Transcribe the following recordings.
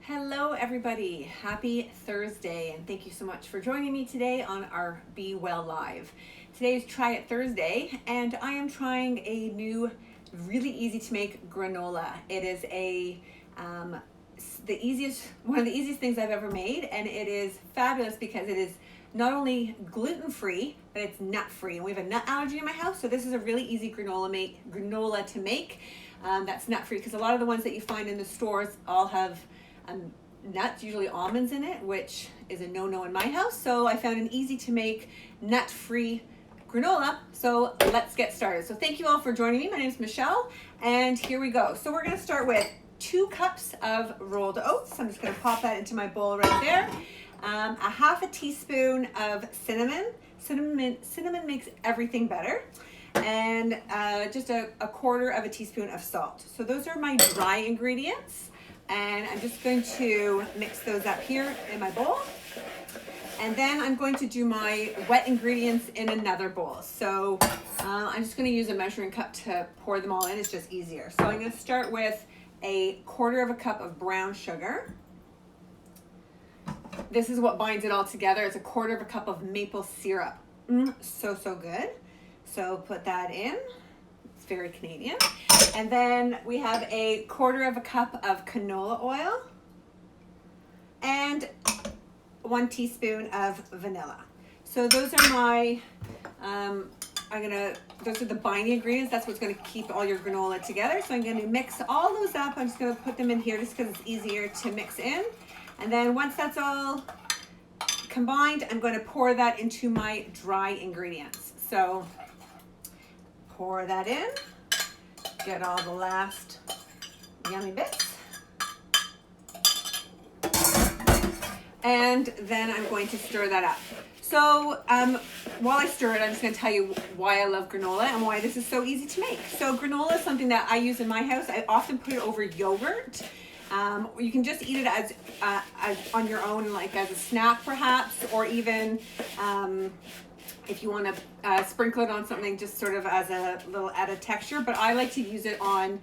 Hello everybody, happy Thursday, and thank you so much for joining me today on our Be Well Live. Today is Try It Thursday, and I am trying a new, really easy to make granola. It is one of the easiest things I've ever made, and it is fabulous because it is not only gluten-free, but it's nut-free. And we have a nut allergy in my house, so this is a really easy granola to make that's nut-free, because a lot of the ones that you find in the stores all have nuts, usually almonds in it, which is a no-no in my house. So I found an easy to make nut-free granola. So let's get started. So thank you all for joining me. My name is Michelle, and here we go. So we're going to start with 2 cups of rolled oats. I'm just going to pop that into my bowl right there. A half a teaspoon of cinnamon. Cinnamon makes everything better. And just a quarter of a teaspoon of salt. So those are my dry ingredients. And I'm just going to mix those up here in my bowl. And then I'm going to do my wet ingredients in another bowl. So I'm just going to use a measuring cup to pour them all in. It's just easier. So I'm going to start with a quarter of a cup of brown sugar. This is what binds it all together. It's a quarter of a cup of maple syrup. So good. So put that in. It's very Canadian. And then we have a quarter of a cup of canola oil and 1 teaspoon of vanilla. So those are my, those are the binding ingredients. That's what's going to keep all your granola together. So I'm going to mix all those up. I'm just going to put them in here just because it's easier to mix in. And then once that's all combined, I'm going to pour that into my dry ingredients. So pour that in. Get all the last yummy bits. And then I'm going to stir that up. So while I stir it, I'm just going to tell you why I love granola and why this is so easy to make. So granola is something that I use in my house. I often put it over yogurt. You can just eat it as on your own, like as a snack perhaps, or even if you want to sprinkle it on something just sort of as a little added texture. But I like to use it on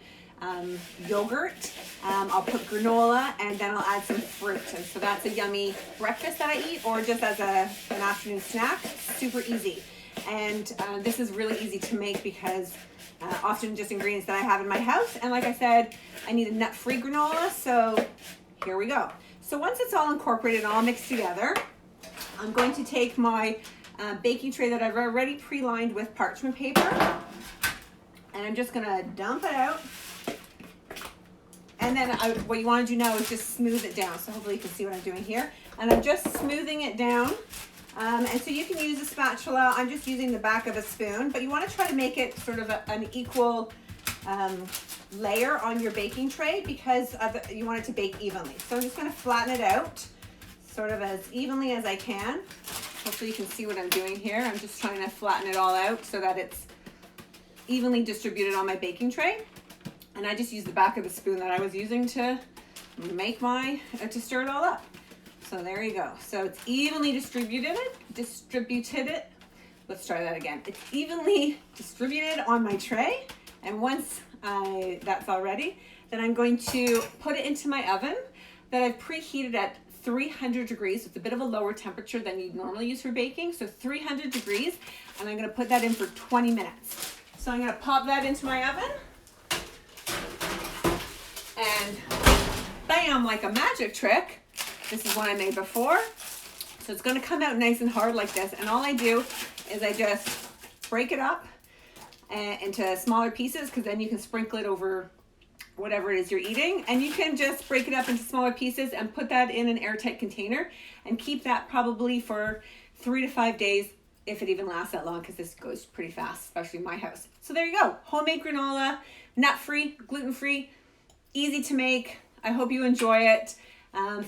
yogurt. I'll put granola and then I'll add some fruit. And so that's a yummy breakfast that I eat, or just as an afternoon snack. Super easy. And this is really easy to make because often just ingredients that I have in my house. And like I said, I need a nut-free granola. So here we go. So once it's all incorporated and all mixed together, I'm going to take my baking tray that I've already pre-lined with parchment paper, and I'm just gonna dump it out. And then what you want to do now is just smooth it down. So hopefully you can see what I'm doing here. And I'm just smoothing it down. And so you can use a spatula. I'm just using the back of a spoon, but you want to try to make it sort of an equal layer on your baking tray because you want it to bake evenly. So I'm just going to flatten it out sort of as evenly as I can. Hopefully you can see what I'm doing here. I'm just trying to flatten it all out so that it's evenly distributed on my baking tray. And I just use the back of the spoon that I was using to make to stir it all up. So there you go. So it's evenly distributed. Let's try that again. It's evenly distributed on my tray. And once that's all ready, then I'm going to put it into my oven that I've preheated at 300 degrees. So it's a bit of a lower temperature than you'd normally use for baking. So 300 degrees. And I'm going to put that in for 20 minutes. So I'm going to pop that into my oven. And bam, like a magic trick. This is one I made before. So it's going to come out nice and hard like this. And all I do is I just break it up into smaller pieces, because then you can sprinkle it over whatever it is you're eating. And you can just break it up into smaller pieces and put that in an airtight container and keep that probably for 3 to 5 days, if it even lasts that long, because this goes pretty fast, especially in my house. So there you go. Homemade granola, nut-free, gluten-free, easy to make. I hope you enjoy it.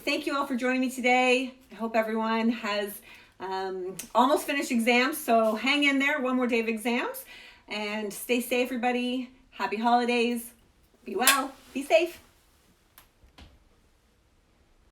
Thank you all for joining me today. I hope everyone has almost finished exams, so hang in there. One more day of exams. And stay safe, everybody. Happy holidays. Be well. Be safe.